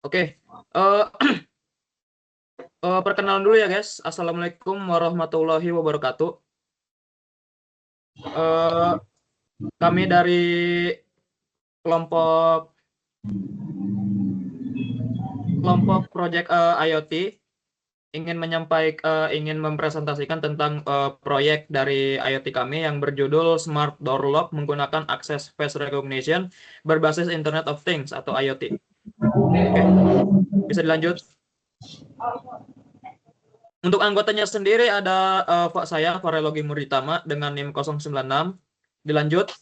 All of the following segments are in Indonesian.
Oke, eh, perkenalan dulu ya guys. Assalamualaikum warahmatullahi wabarakatuh. Eh, Kami dari kelompok Project IoT ingin mempresentasikan tentang proyek dari IoT kami yang berjudul Smart Door Lock menggunakan akses face recognition berbasis Internet of Things atau IoT. Oke, bisa dilanjut. Untuk anggotanya sendiri ada saya Farelogi Muritama dengan NIM 096. Dilanjut.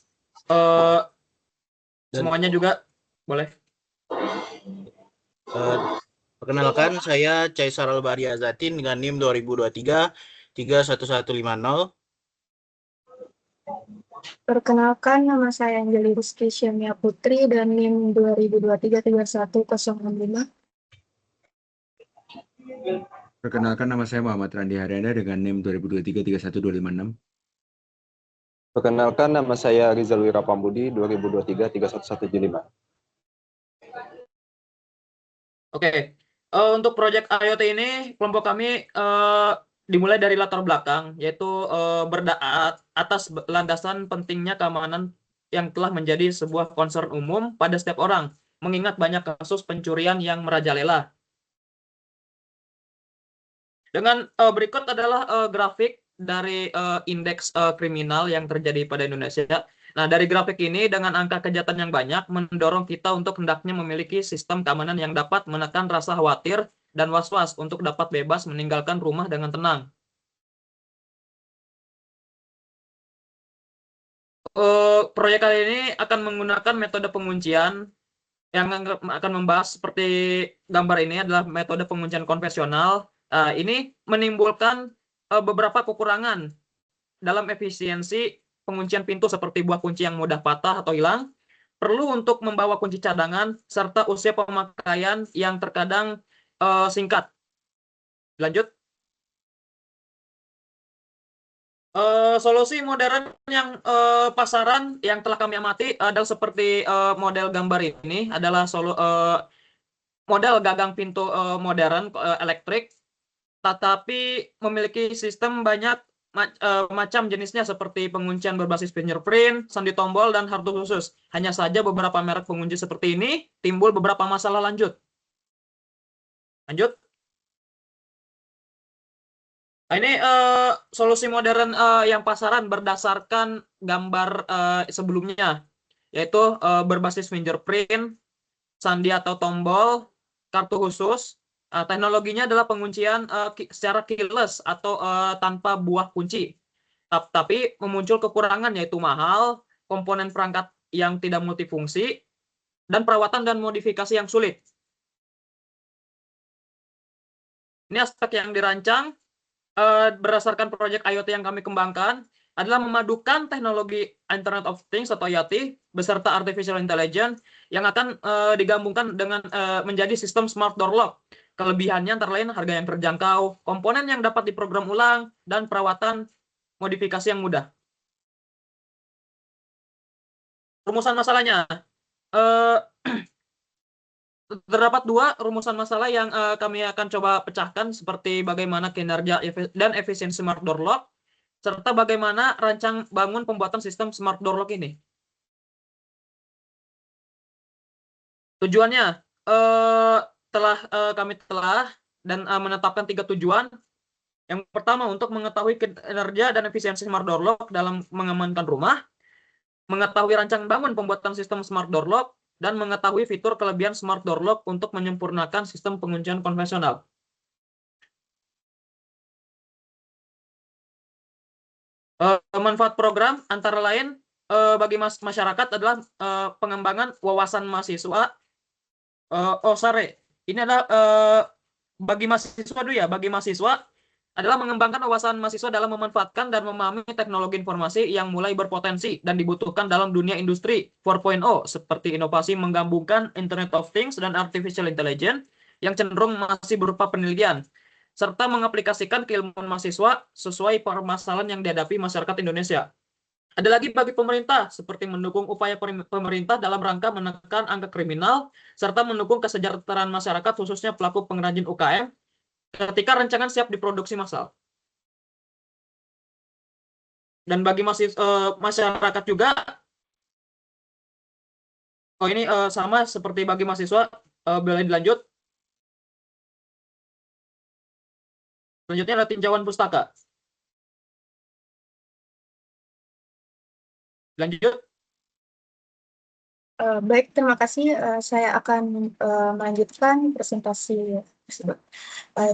Semuanya juga boleh. Perkenalkan, saya Caesar Albari Azatin dengan NIM 2023 31150. Perkenalkan, nama saya Anjali Rizky Syamia Putri dan NIM 2023 31065. Perkenalkan, nama saya Muhammad Randi Haryana dengan NIM 2023 31256. Perkenalkan, nama saya Rizal Wirapambudi 2023 31175. Oke, untuk proyek IoT ini kelompok kami dimulai dari latar belakang, yaitu atas landasan pentingnya keamanan yang telah menjadi sebuah concern umum pada setiap orang, mengingat banyak kasus pencurian yang merajalela. Dengan berikut adalah grafik dari indeks kriminal yang terjadi pada Indonesia. Nah, dari grafik ini dengan angka kejahatan yang banyak mendorong kita untuk hendaknya memiliki sistem keamanan yang dapat menekan rasa khawatir dan was-was untuk dapat bebas meninggalkan rumah dengan tenang. Proyek kali ini akan menggunakan metode penguncian yang akan membahas seperti gambar ini adalah metode penguncian konvensional. Ini menimbulkan beberapa kekurangan dalam efisiensi penguncian pintu seperti buah kunci yang mudah patah atau hilang, perlu untuk membawa kunci cadangan, serta usia pemakaian yang terkadang singkat. Lanjut. Solusi modern yang pasaran yang telah kami amati adalah seperti model gambar ini adalah model gagang pintu modern elektrik, tetapi memiliki sistem banyak macam jenisnya seperti penguncian berbasis fingerprint, sandi tombol, dan hardware khusus. Hanya saja beberapa merek pengunci seperti ini timbul beberapa masalah lanjut. Lanjut. Nah, ini solusi modern yang pasaran berdasarkan gambar sebelumnya, yaitu berbasis fingerprint, sandi atau tombol, kartu khusus. Teknologinya adalah penguncian secara keyless atau tanpa buah kunci. Tapi memuncul kekurangan yaitu mahal, komponen perangkat yang tidak multifungsi, dan perawatan dan modifikasi yang sulit. Ini aspek yang dirancang berdasarkan proyek IoT yang kami kembangkan adalah memadukan teknologi Internet of Things atau IoT beserta Artificial Intelligence yang akan digabungkan dengan menjadi sistem Smart Door Lock. Kelebihannya antara lain harga yang terjangkau, komponen yang dapat diprogram ulang, dan perawatan modifikasi yang mudah. Rumusan masalahnya. Terdapat dua rumusan masalah yang kami akan coba pecahkan seperti bagaimana kinerja dan efisiensi Smart Door Lock, serta bagaimana rancang bangun pembuatan sistem Smart Door Lock ini. Tujuannya, kami telah menetapkan 3 tujuan. Yang pertama, untuk mengetahui kinerja dan efisiensi Smart Door Lock dalam mengamankan rumah, mengetahui rancang bangun pembuatan sistem Smart Door Lock, dan mengetahui fitur kelebihan Smart Door Lock untuk menyempurnakan sistem penguncian konvensional. Manfaat program antara lain bagi masyarakat adalah pengembangan wawasan mahasiswa. Ini adalah bagi mahasiswa dulu ya. Bagi mahasiswa adalah mengembangkan wawasan mahasiswa dalam memanfaatkan dan memahami teknologi informasi yang mulai berpotensi dan dibutuhkan dalam dunia industri 4.0 seperti inovasi menggabungkan Internet of Things dan Artificial Intelligence yang cenderung masih berupa penelitian, serta mengaplikasikan keilmuan mahasiswa sesuai permasalahan yang dihadapi masyarakat Indonesia. Ada lagi bagi pemerintah, seperti mendukung upaya pemerintah dalam rangka menekan angka kriminal, serta mendukung kesejahteraan masyarakat, khususnya pelaku pengrajin UKM, ketika rancangan siap diproduksi massal. Dan bagi masyarakat juga, ini sama seperti bagi mahasiswa, boleh dilanjut. Selanjutnya adalah tinjauan pustaka. Lanjut. Baik, terima kasih. Saya akan melanjutkan presentasi tersebut.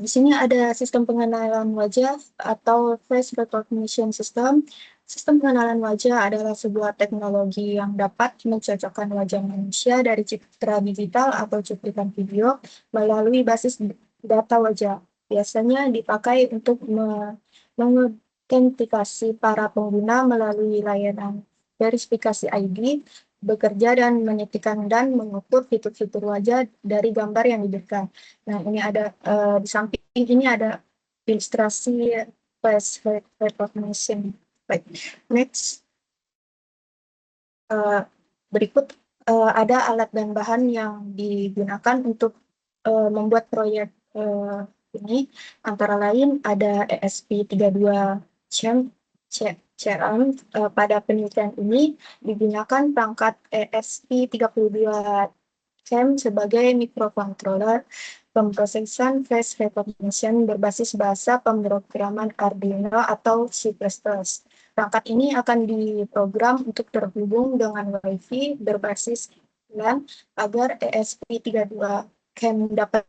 Di sini ada sistem pengenalan wajah atau face recognition system. Sistem pengenalan wajah adalah sebuah teknologi yang dapat mencocokkan wajah manusia dari citra digital atau cuplikan video melalui basis data wajah. Biasanya dipakai untuk mengautentikasi para pengguna melalui layanan verifikasi ID, bekerja dan menyesuaikan dan mengukur fitur-fitur wajah dari gambar yang diberikan. Nah, ini ada di samping ini ada ilustrasi face recognition. Baik, next. Berikut ada alat dan bahan yang digunakan untuk membuat proyek ini, antara lain ada ESP32 CRM. Pada penelitian ini digunakan perangkat ESP32 CAM sebagai microcontroller pemrosesan face recognition berbasis bahasa pemrograman Arduino atau C++. Perangkat ini akan diprogram untuk terhubung dengan Wi-Fi berbasis LAN agar ESP32 CAM dapat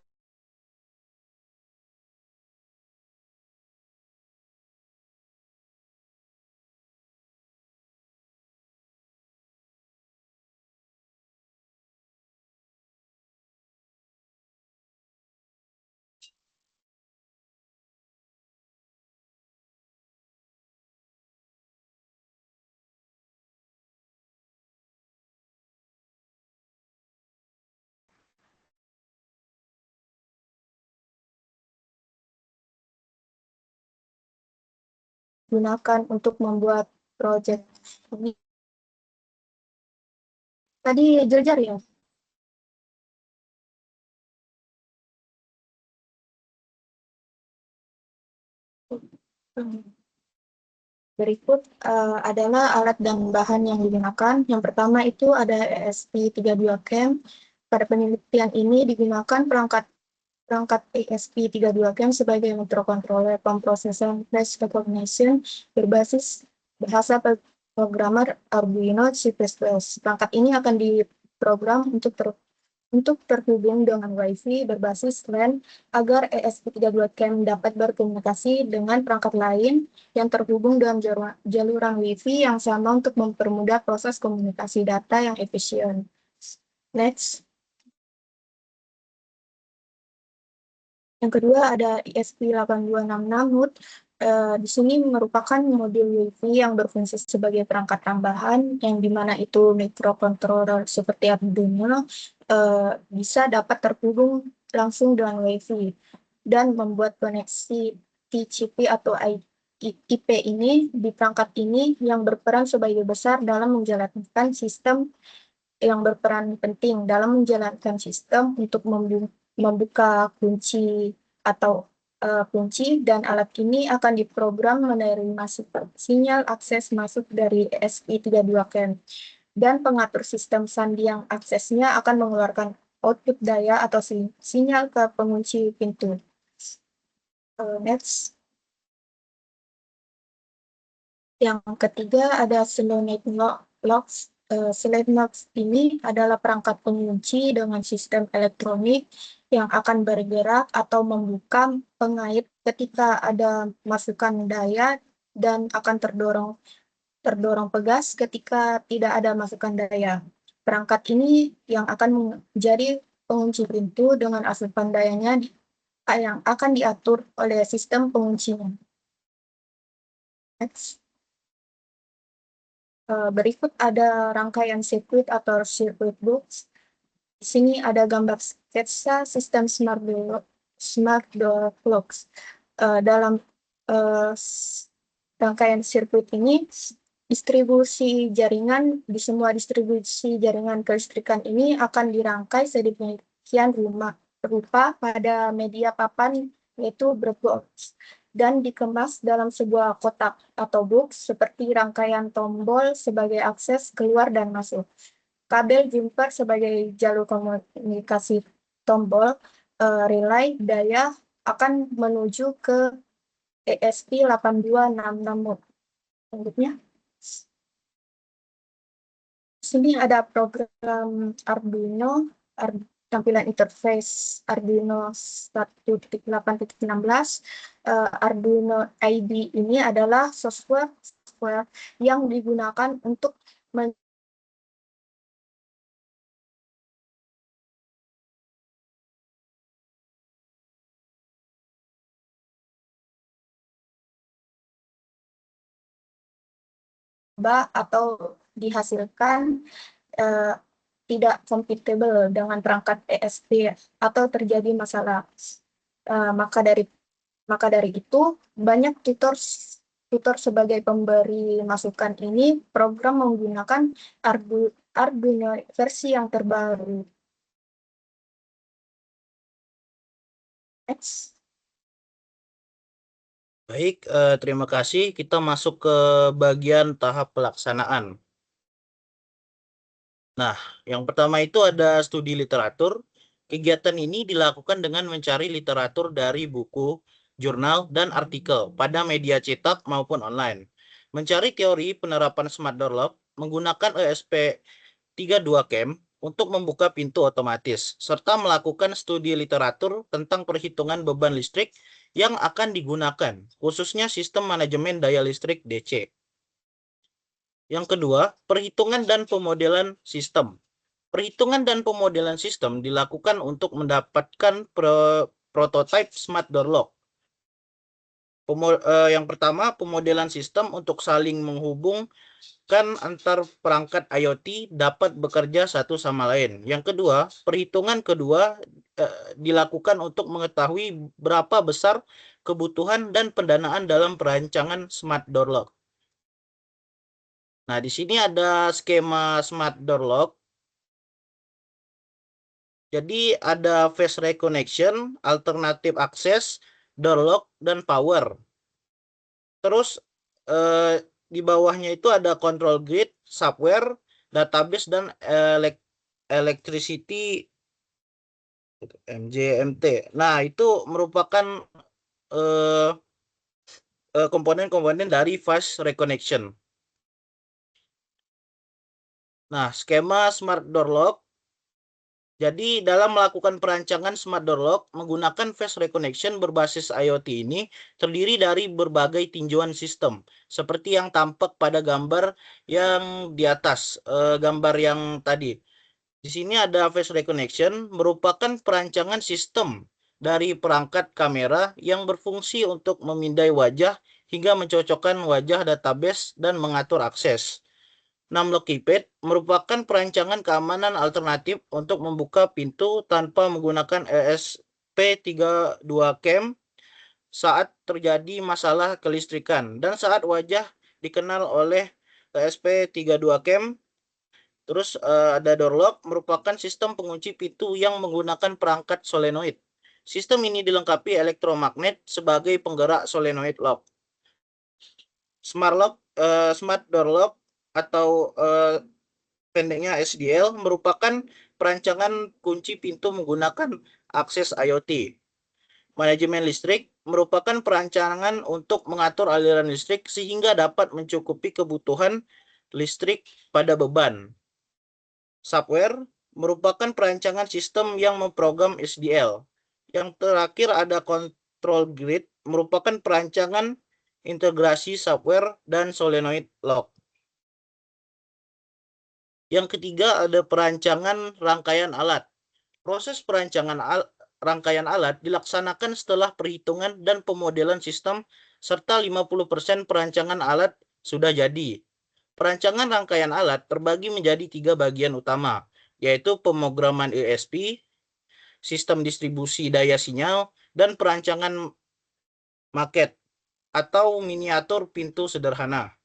gunakan untuk membuat proyek ini. Tadi Jajar ya? Berikut adalah alat dan bahan yang digunakan. Yang pertama itu ada ESP32 CAM. Pada penelitian ini digunakan perangkat ESP32 CAM sebagai microcontroller pemrosesan face recognition berbasis bahasa programmer Arduino C++. Perangkat ini akan diprogram untuk terhubung dengan Wi-Fi berbasis LAN agar ESP32 CAM dapat berkomunikasi dengan perangkat lain yang terhubung dengan jaluran Wi-Fi yang sama untuk mempermudah proses komunikasi data yang efisien. Next. Yang kedua ada ESP8266 NUT. Di sini merupakan modul Wi-Fi yang berfungsi sebagai perangkat tambahan yang dimana itu microcontroller seperti Arduino bisa dapat terhubung langsung dengan Wi-Fi dan membuat koneksi TCP atau IP ini di perangkat ini yang berperan sebagai besar dalam menjalankan sistem yang berperan penting dalam menjalankan sistem untuk membuka kunci atau kunci, dan alat ini akan diprogram menerima sinyal akses masuk dari ESP32 CAM dan pengatur sistem sandi yang aksesnya akan mengeluarkan output daya atau sinyal ke pengunci pintu. Next. Yang ketiga ada Slow-Net Locks. Slow-Net Locks ini adalah perangkat pengunci dengan sistem elektronik yang akan bergerak atau membuka pengait ketika ada masukan daya dan akan terdorong pegas ketika tidak ada masukan daya. Perangkat ini yang akan menjadi pengunci pintu dengan asupan dayanya yang akan diatur oleh sistem penguncinya. Next. Berikut ada rangkaian sirkuit atau circuit box. Di sini ada gambar sketsa sistem smart door locks. Dalam rangkaian sirkuit ini Distribusi jaringan di semua distribusi jaringan kelistrikan ini akan dirangkai sedemikian rupa pada media papan yaitu breadbox dan dikemas dalam sebuah kotak atau box seperti rangkaian tombol sebagai akses keluar dan masuk. Kabel jumper sebagai jalur komunikasi tombol, relay daya akan menuju ke ESP8266 mode. Selanjutnya. Sini ada program Arduino, tampilan interface Arduino 1.8.16. Arduino IDE ini adalah software yang digunakan untuk atau dihasilkan tidak compatible dengan perangkat ESP atau terjadi masalah. Maka dari itu banyak tutor sebagai pemberi masukan ini program menggunakan Arduino versi yang terbaru. Next. Baik, terima kasih. Kita masuk ke bagian tahap pelaksanaan. Nah, yang pertama itu ada studi literatur. Kegiatan ini dilakukan dengan mencari literatur dari buku, jurnal, dan artikel pada media cetak maupun online. Mencari teori penerapan smart door lock menggunakan ESP32CAM untuk membuka pintu otomatis, serta melakukan studi literatur tentang perhitungan beban listrik yang akan digunakan, khususnya sistem manajemen daya listrik DC. Yang kedua, perhitungan dan pemodelan sistem. Perhitungan dan pemodelan sistem dilakukan untuk mendapatkan prototipe smart door lock. Yang pertama, pemodelan sistem untuk saling menghubungkan antar perangkat IoT dapat bekerja satu sama lain. Yang kedua, perhitungan kedua dilakukan untuk mengetahui berapa besar kebutuhan dan pendanaan dalam perancangan smart door lock. Nah, di sini ada skema smart door lock. Jadi ada face recognition, alternative access, door lock, dan power. Terus di bawahnya itu ada control grid, software, database, dan electricity MJMT. Nah, itu merupakan komponen-komponen dari face recognition. Nah, skema smart door lock. Jadi dalam melakukan perancangan smart door lock menggunakan face recognition berbasis IoT ini terdiri dari berbagai tinjauan sistem seperti yang tampak pada gambar yang di atas, gambar yang tadi. Di sini ada face recognition merupakan perancangan sistem dari perangkat kamera yang berfungsi untuk memindai wajah hingga mencocokkan wajah database dan mengatur akses. 6 lock keypad merupakan perancangan keamanan alternatif untuk membuka pintu tanpa menggunakan ESP32CAM saat terjadi masalah kelistrikan dan saat wajah dikenal oleh ESP32CAM. Terus ada door lock merupakan sistem pengunci pintu yang menggunakan perangkat solenoid. Sistem ini dilengkapi elektromagnet sebagai penggerak solenoid lock. Smart door lock atau pendeknya SDL merupakan perancangan kunci pintu menggunakan akses IoT. Manajemen listrik merupakan perancangan untuk mengatur aliran listrik sehingga dapat mencukupi kebutuhan listrik pada beban. Software merupakan perancangan sistem yang memprogram SDL. Yang terakhir ada control grid merupakan perancangan integrasi software dan solenoid lock. Yang ketiga ada perancangan rangkaian alat. Proses perancangan rangkaian alat dilaksanakan setelah perhitungan dan pemodelan sistem serta 50% perancangan alat sudah jadi. Perancangan rangkaian alat terbagi menjadi 3 bagian utama, yaitu pemrograman ESP, sistem distribusi daya sinyal, dan perancangan maket atau miniatur pintu sederhana.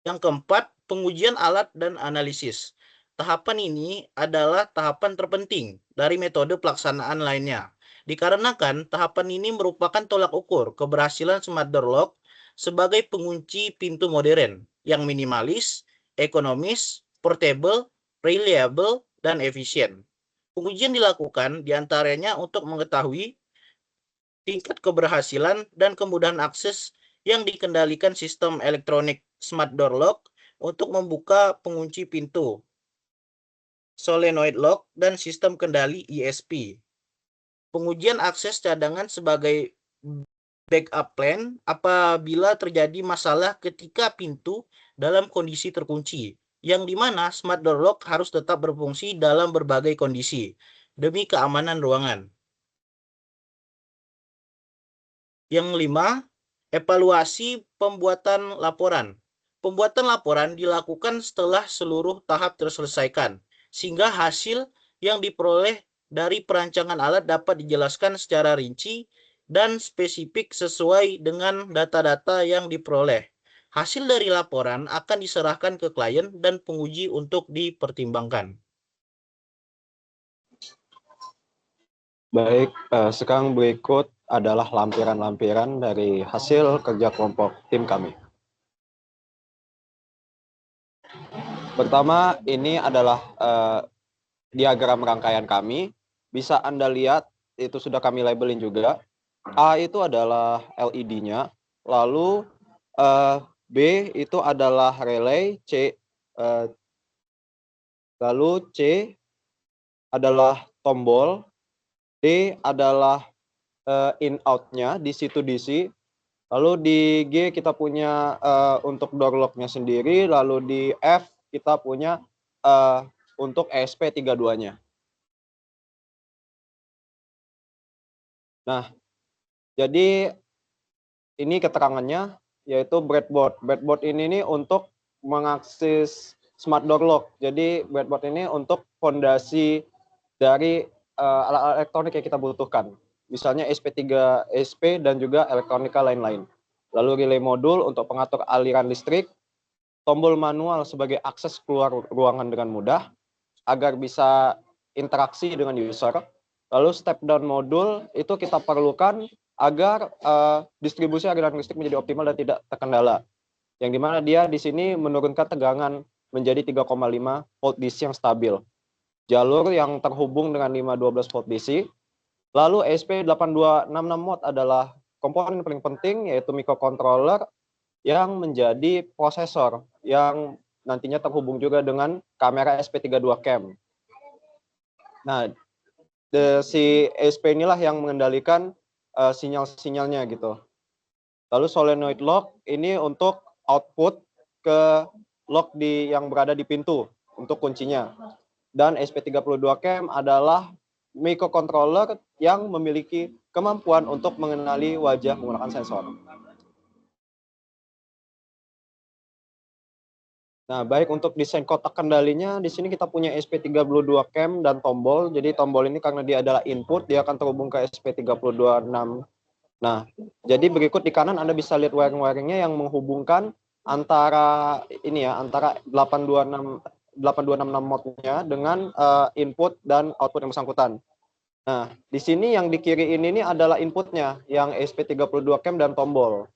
Yang keempat, pengujian alat dan analisis. Tahapan ini adalah tahapan terpenting dari metode pelaksanaan lainnya. Dikarenakan tahapan ini merupakan tolak ukur keberhasilan smart door lock sebagai pengunci pintu modern yang minimalis, ekonomis, portable, reliable, dan efisien. Pengujian dilakukan diantaranya untuk mengetahui tingkat keberhasilan dan kemudahan akses yang dikendalikan sistem elektronik smart door lock untuk membuka pengunci pintu, solenoid lock, dan sistem kendali ESP. Pengujian akses cadangan sebagai backup plan apabila terjadi masalah ketika pintu dalam kondisi terkunci, yang dimana smart door lock harus tetap berfungsi dalam berbagai kondisi demi keamanan ruangan. Yang kelima, evaluasi pembuatan laporan. Pembuatan laporan dilakukan setelah seluruh tahap terselesaikan, sehingga hasil yang diperoleh dari perancangan alat dapat dijelaskan secara rinci dan spesifik sesuai dengan data-data yang diperoleh. Hasil dari laporan akan diserahkan ke klien dan penguji untuk dipertimbangkan. Baik, sekarang berikut adalah lampiran-lampiran dari hasil kerja kelompok tim kami. Pertama, ini adalah diagram rangkaian kami. Bisa Anda lihat, itu sudah kami labelin juga. A itu adalah LED-nya, lalu B itu adalah relay, lalu C adalah tombol, D adalah in-out-nya, DC-to-DC. Lalu di G kita punya untuk door lock-nya sendiri, lalu di F kita punya untuk ESP32-nya. Nah, jadi ini keterangannya, yaitu breadboard. Breadboard ini nih untuk mengakses smart door lock. Jadi breadboard ini untuk fondasi dari alat elektronik yang kita butuhkan. Misalnya SP3 SP dan juga elektronika lain-lain. Lalu relay modul untuk pengatur aliran listrik, tombol manual sebagai akses keluar ruangan dengan mudah agar bisa interaksi dengan user. Lalu step down modul itu kita perlukan agar distribusi aliran listrik menjadi optimal dan tidak terkendala. Yang dimana dia di sini menurunkan tegangan menjadi 3,5 volt DC yang stabil. Jalur yang terhubung dengan 512 volt DC. Lalu ESP8266 mod adalah komponen paling penting, yaitu microcontroller yang menjadi prosesor yang nantinya terhubung juga dengan kamera SP32 cam. Nah, si ESP inilah yang mengendalikan sinyal-sinyalnya gitu. Lalu solenoid lock ini untuk output ke lock yang berada di pintu untuk kuncinya. Dan SP32 cam adalah microcontroller yang memiliki kemampuan untuk mengenali wajah menggunakan sensor. Nah, baik untuk desain kotak kendalinya, di sini kita punya SP32 cam dan tombol. Jadi tombol ini karena dia adalah input, dia akan terhubung ke SP32.6. Nah, jadi berikut di kanan Anda bisa lihat wiring-wiringnya yang menghubungkan antara ini ya, antara 8266 modnya dengan input dan output yang bersangkutan. Nah, di sini yang di kiri ini adalah inputnya, yang SP32 cam dan tombol.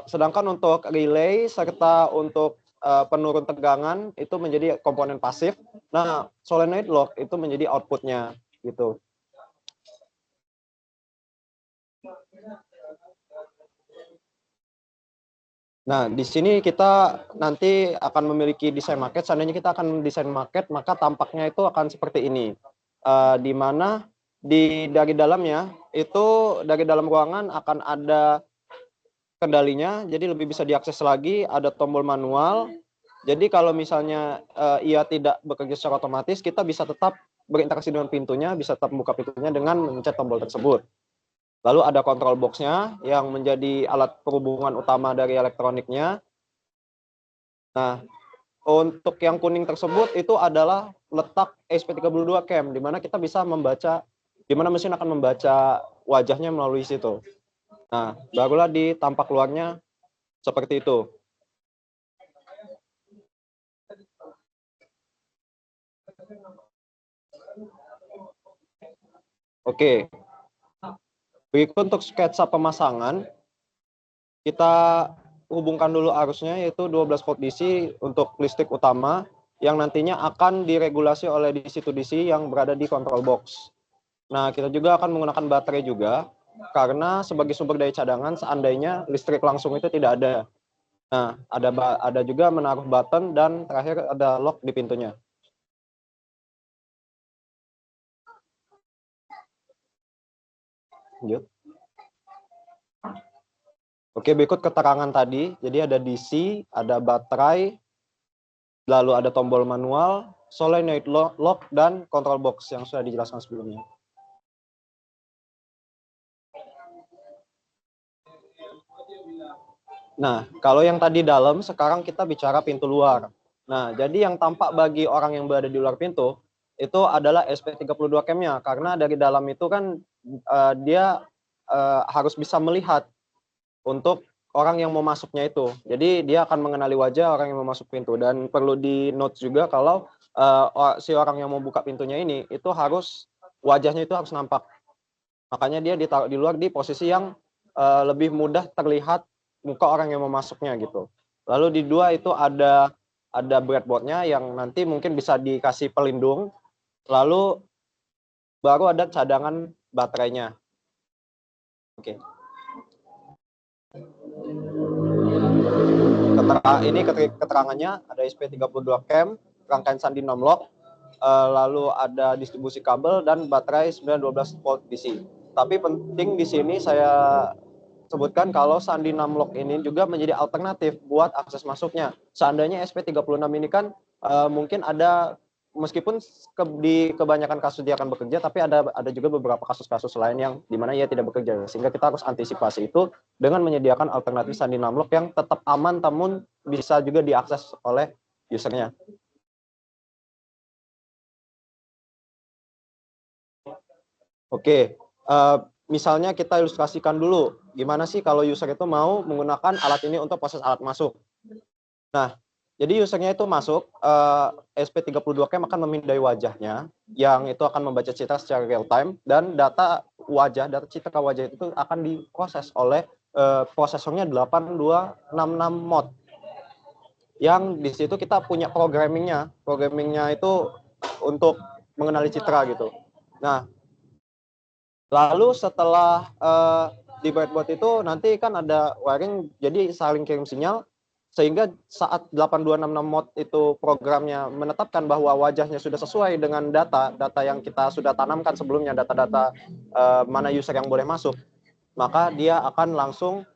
Sedangkan untuk relay serta untuk penurun tegangan itu menjadi komponen pasif. Nah, solenoid lock itu menjadi outputnya gitu. Nah, di sini kita nanti akan memiliki desain market. Seandainya kita akan desain market, maka tampaknya itu akan seperti ini. Di mana dari dalamnya itu dari dalam ruangan akan ada kendalinya, jadi lebih bisa diakses lagi, ada tombol manual. Jadi kalau misalnya ia tidak bekerja secara otomatis, kita bisa tetap berinteraksi dengan pintunya, bisa tetap membuka pintunya dengan mencet tombol tersebut. Lalu ada control box-nya yang menjadi alat perhubungan utama dari elektroniknya. Nah, untuk yang kuning tersebut itu adalah letak SP32 cam, di mana kita bisa membaca, di mana mesin akan membaca wajahnya melalui situ. Nah, barulah di tampak luarnya seperti itu. Oke. Berikut untuk sketsa pemasangan, kita hubungkan dulu arusnya, yaitu 12 volt DC untuk listrik utama yang nantinya akan diregulasi oleh DC-to-DC yang berada di control box. Nah, kita juga akan menggunakan baterai juga, karena sebagai sumber daya cadangan seandainya listrik langsung itu tidak ada. Nah, ada juga menaruh button, dan terakhir ada lock di pintunya. Lanjut. Oke, berikut keterangan tadi. Jadi ada DC, ada baterai, lalu ada tombol manual, solenoid lock, dan control box yang sudah dijelaskan sebelumnya. Nah, kalau yang tadi dalam, sekarang kita bicara pintu luar. Nah, jadi yang tampak bagi orang yang berada di luar pintu, itu adalah SP32 cam-nya, karena dari dalam itu kan dia harus bisa melihat untuk orang yang mau masuknya itu. Jadi dia akan mengenali wajah orang yang mau masuk pintu, dan perlu di note juga kalau si orang yang mau buka pintunya ini itu harus wajahnya itu harus nampak. Makanya dia ditaruh di luar di posisi yang lebih mudah terlihat muka orang yang mau masuknya gitu. Lalu di dua itu ada breadboard-nya yang nanti mungkin bisa dikasih pelindung. Lalu baru ada cadangan baterainya. Oke. Ini keterangannya ada SP32 cam, rangkaian sandi nomlock, lalu ada distribusi kabel dan baterai 912 volt DC. Tapi penting di sini saya sebutkan kalau sandi numlock ini juga menjadi alternatif buat akses masuknya. Seandainya SP36 ini kan mungkin ada, meskipun di kebanyakan kasus dia akan bekerja, tapi ada juga beberapa kasus-kasus lain yang dimana ia tidak bekerja, sehingga kita harus antisipasi itu dengan menyediakan alternatif sandi numlock yang tetap aman namun bisa juga diakses oleh usernya. Oke, misalnya kita ilustrasikan dulu gimana sih kalau user itu mau menggunakan alat ini untuk proses alat masuk. Nah, jadi usernya itu masuk, SP32 cam akan memindai wajahnya, yang itu akan membaca citra secara real time, dan data citra wajah itu akan diproses oleh prosesornya 8266 mod. Yang di situ kita punya programmingnya itu untuk mengenali citra gitu. Nah, lalu setelah di breadboard itu nanti kan ada wiring, jadi saling kirim sinyal, sehingga saat 8266 mod itu programnya menetapkan bahwa wajahnya sudah sesuai dengan data yang kita sudah tanamkan sebelumnya, data-data mana user yang boleh masuk, maka dia akan langsung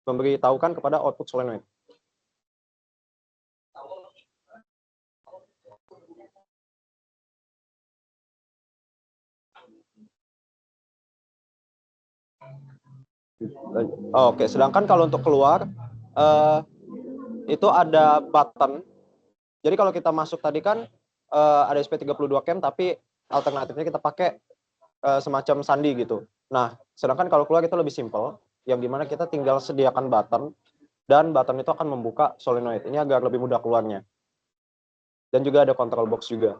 memberitahukan kepada output solenoid. Oke, sedangkan kalau untuk keluar itu ada button. Jadi kalau kita masuk tadi kan ada SP32 cam, tapi alternatifnya kita pakai semacam sandi gitu. Nah, sedangkan kalau keluar itu lebih simpel, yang dimana kita tinggal sediakan button, dan button itu akan membuka solenoid ini agar lebih mudah keluarnya. Dan juga ada control box juga.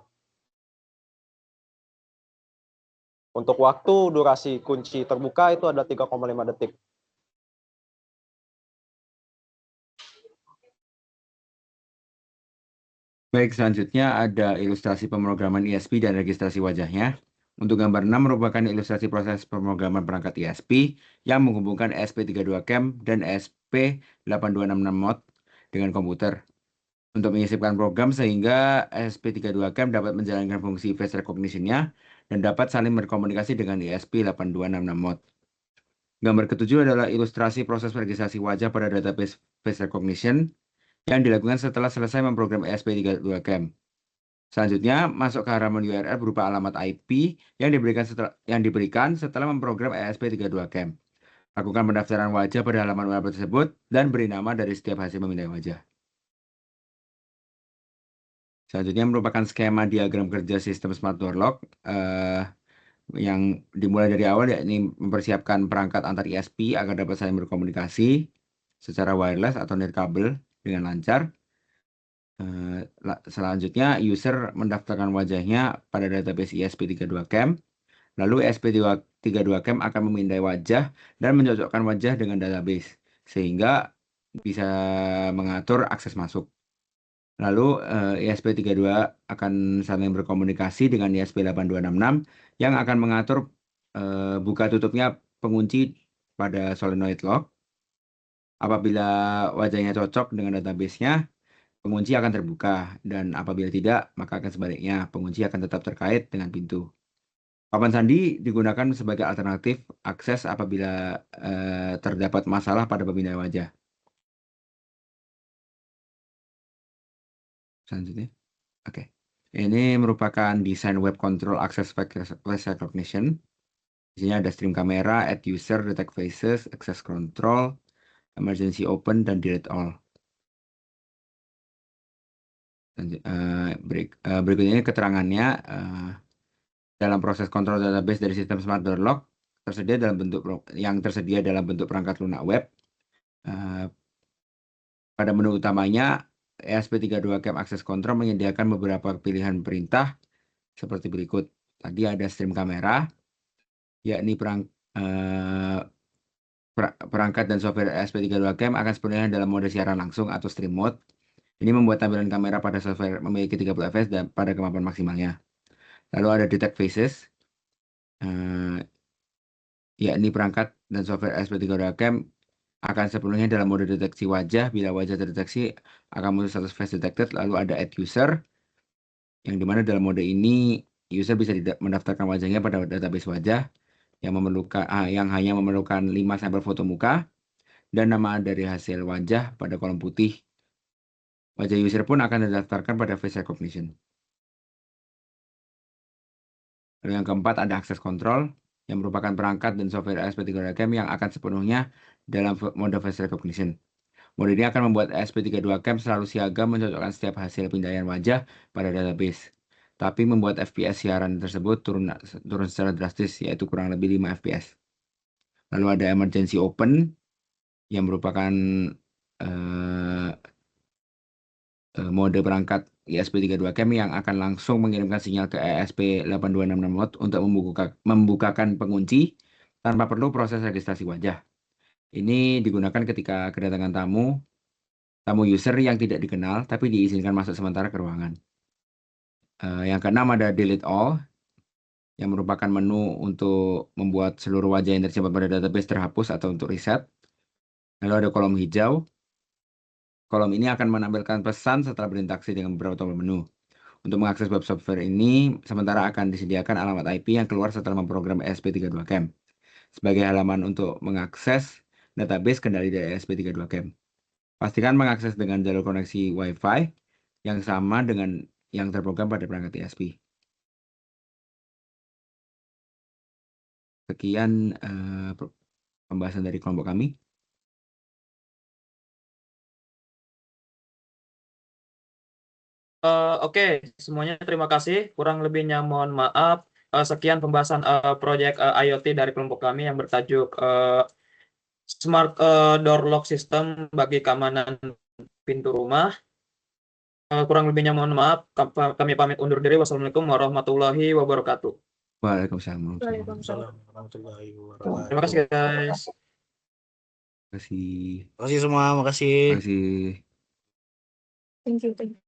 Untuk waktu durasi kunci terbuka itu ada 3,5 detik. Baik, selanjutnya ada ilustrasi pemrograman ISP dan registrasi wajahnya. Untuk gambar 6 merupakan ilustrasi proses pemrograman perangkat ISP yang menghubungkan SP32 cam dan SP8266 mod dengan komputer untuk menyisipkan program sehingga SP32 cam dapat menjalankan fungsi face recognition-nya dan dapat saling berkomunikasi dengan ESP8266 mod. Gambar ketujuh adalah ilustrasi proses registrasi wajah pada database face recognition yang dilakukan setelah selesai memprogram ESP32 cam. Selanjutnya, masuk ke halaman URL berupa alamat IP yang diberikan setelah memprogram ESP32 cam. Lakukan pendaftaran wajah pada halaman URL tersebut dan beri nama dari setiap hasil memindai wajah. Selanjutnya merupakan skema diagram kerja sistem smart door lock yang dimulai dari awal, yakni mempersiapkan perangkat antar ISP agar dapat saling berkomunikasi secara wireless atau nirkabel dengan lancar. Selanjutnya, user mendaftarkan wajahnya pada database ESP32Camp. Lalu ESP32Camp akan memindai wajah dan mencocokkan wajah dengan database, sehingga bisa mengatur akses masuk. Lalu ESP32 akan saling berkomunikasi dengan ESP8266 yang akan mengatur buka tutupnya pengunci pada solenoid lock. Apabila wajahnya cocok dengan database-nya, pengunci akan terbuka, dan apabila tidak, maka akan sebaliknya, pengunci akan tetap terkait dengan pintu. Papan sandi digunakan sebagai alternatif akses apabila terdapat masalah pada pemindaian wajah. Selanjutnya, oke. Ini merupakan desain web control access face recognition. Di sini ada stream kamera, add user, detect faces, access control, emergency open, dan delete all. Berikut ini keterangannya. Dalam proses kontrol database dari sistem Smart Door Lock tersedia dalam bentuk perangkat lunak web. Pada menu utamanya, ESP32Camp Access Control menyediakan beberapa pilihan perintah seperti berikut. Tadi ada stream kamera, yakni perangkat dan software ESP32Camp akan sepenuhnya dalam mode siaran langsung atau stream mode. Ini membuat tampilan kamera pada software memiliki 30 fps dan pada kemampuan maksimalnya. Lalu ada detect faces, yakni perangkat dan software ESP32Camp akan sepenuhnya dalam mode deteksi wajah. Bila wajah terdeteksi, akan muncul status face detected. Lalu ada add user, yang dimana dalam mode ini user bisa mendaftarkan wajahnya pada database wajah yang hanya memerlukan 5 sampel foto muka dan nama dari hasil wajah pada kolom putih. Wajah user pun akan didaftarkan pada face recognition. Lalu yang keempat ada access control, yang merupakan perangkat dan software ESP32Camp yang akan sepenuhnya dalam mode face recognition. Mode ini akan membuat ESP32Camp selalu siaga mencocokkan setiap hasil pindaian wajah pada database, tapi membuat FPS siaran tersebut turun secara drastis, yaitu kurang lebih 5 fps. Lalu ada emergency open, yang merupakan mode perangkat ESP32Camp yang akan langsung mengirimkan sinyal ke ESP8266 mode untuk membukakan pengunci tanpa perlu proses registrasi wajah. Ini digunakan ketika kedatangan tamu user yang tidak dikenal tapi diizinkan masuk sementara ke ruangan. Yang keenam ada delete all, yang merupakan menu untuk membuat seluruh wajah yang tersimpan pada database terhapus atau untuk reset. Lalu ada kolom hijau. Kolom ini akan menampilkan pesan setelah berinteraksi dengan beberapa tombol menu. Untuk mengakses web software ini, sementara akan disediakan alamat IP yang keluar setelah memprogram ESP32Camp sebagai halaman untuk mengakses database kendali dari ESP32Camp. Pastikan mengakses dengan jalur koneksi Wi-Fi yang sama dengan yang terprogram pada perangkat ESP. Sekian pembahasan dari kelompok kami. Oke, semuanya terima kasih. Kurang lebihnya mohon maaf. Sekian pembahasan proyek IoT dari kelompok kami yang bertajuk Smart Door Lock System bagi keamanan pintu rumah. Kurang lebihnya mohon maaf. Kami pamit undur diri. Wassalamualaikum warahmatullahi wabarakatuh. Waalaikumsalam. Waalaikumsalam. Warahmatullahi wabarakatuh. Terima kasih guys. Terima kasih. Terima kasih semua, makasih. Terima kasih. Thank you.